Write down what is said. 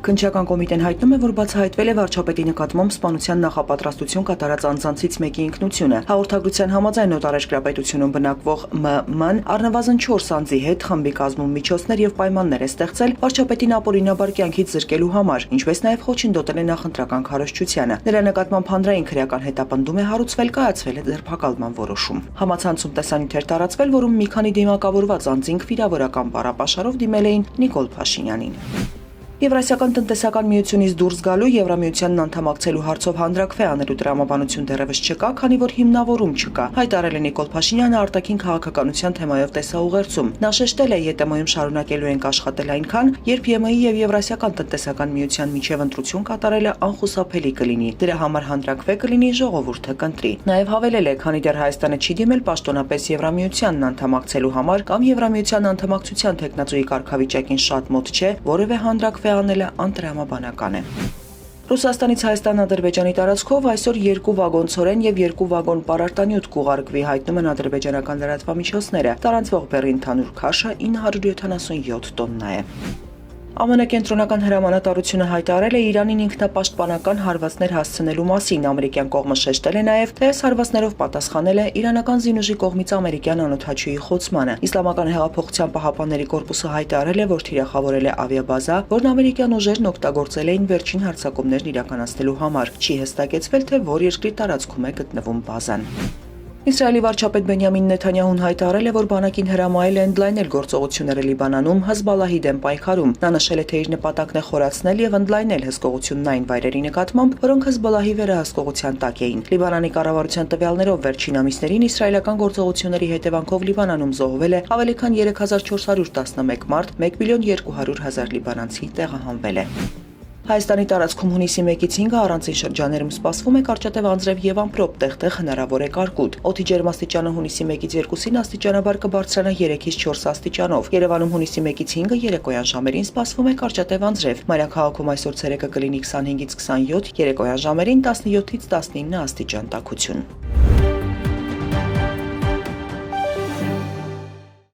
Քննչական կոմիտեն հայտնում է, որ բացահայտվել է վարչապետի նկատմամբ սպանության նախապատրաստություն կատարած անձանցից մեկի ինքնությունը։ Հաղորդագրության համաձայն նոտարեշկրապետությունում բնակվող ՄՄ-ն առնվազն 4 անձի հետ խմբի կազմում միջոցներ եւ պայմաններ է ստեղծել վարչապետին ապօրինաբար կյանքից զրկելու համար, ինչպես նաեւ խոչընդոտել է նախընտրական քարոզչությանը։ Նրա նկատմամբ հանրային քրեական հետապնդում է հարուցվել, կայացվել է ձերբակալման որոշում։ Համացանցում տեսանյութ էր տարածվել, որում մի քանի դիմակավորված անձինք վիրավորական բառապաշարով դիմել էին Նիկոլ Փաշինյանին։ Եվրասիական տնտեսական միությունից դուրս գալու Եվրամիությանն անդամակցելու հարցով հանրաքվե անելու տրամաբանություն դեռևս չկա, քանի որ հիմնավորում չկա, հայտարարել է Նիկոլ Փաշինյանը արտաքին քաղաքականության թեմայով տեսաուղերձում։ Նա շեշտել է, ԵՏՄ-ում շարունակելու ենք աշխատել այնքան, երբ ԵՄ-ի եւ Եվրասիական տնտեսական միության միջև ընտրություն կատարելը անխուսափելի կլինի։ Դրա համար հանրաքվե կլինի, ժողովուրդը կընտրի։ Նաեւ հավելել է, քանի դեռ Հայաստանը չի դիմել պաշտոնապես Եվրամիությանն անդամակցելու համար կամ Եվրամիության անդամակցության տեխնացուի կարգավիճակին շատ մոտ չէ, որևէ հանրաքվե անելը անտրամաբանական է։ Ռուսաստանից Հայաստան-Ադրբեջանի տարածքով այսօր 2 վագոն-ցորեն եւ 2 վագոն պարարտանյութ կուղարկվի, հայտնում են ադրբեջանական լրատվամիջոցները։ Տարանցվող բեռի ընդհանուր քաշը 977 տոննա է։ ԱՄՆ կենտրոնական հրամանատարությունը հայտարարել է Իրանին ինքնապաշտպանական հարվածներ հասցնելու մասին։ Ամերիկյան կողմը շեշտել է նաև, թե այս հարվածներով պատասխանել է իրանական զինուժի կողմից ամերիկյան անօդաչուի խոցմանը։ Իսլամական հեղափոխության պահապանների կորպուսը հայտարարել է, որ թիրախավորել է ավիաբազա, որն ամերիկյան ուժերն օգտագործել էին վերջին հարձակումներն իրականացնելու համար։ Չի հստակեցվել, թե որ երկրի տարածքում է գտնվում բազան։ Իսրայելի վարչապետ Բենյամին Նեթանյահուն հայտարարել է, որ բանակին հրամայել է ընդլայնել գործողությունները Լիբանանում Հեզբոլլահի դեմ պայքարում։ Նա նշել է, թե իր նպատակն է խորացնել եւ ընդլայնել հսկողությունն այն վայրերի նկատմամբ, որոնք Հեզբոլլահի վերահսկողության տակ էին։ Լիբանանի կառավարության տվյալներով վերջին ամիսներին իսրայելական գործողությունների հետևանքով Լիբանանում զոհվել է ավելի քան 3411 մարդ, 1.2 միլիոն լիբանանցի տեղահանվել է։ Հայաստանի տարածքում հունիսի 1-ից 5-ը առանցին շրջաներում սպասվում է կարճատև անձրև եւ ամպրոպ, տեղ-տեղ հնարավոր է կարկուտ։ Օդի ջերմաստիճանը հունիսի 1-ից 2-ին աստիճանաբար կբարձրանա 3-ից 4 աստիճանով։ Երևանում հունիսի 1-ից 5-ը երեկոյան ժամերին սպասվում է կարճատև անձրև։ Մայրաքաղաքում այսօր ցերեկը կլինի 25-ից 27, երեկոյան ժամերին 17-ից 19 աստիճան տաքություն։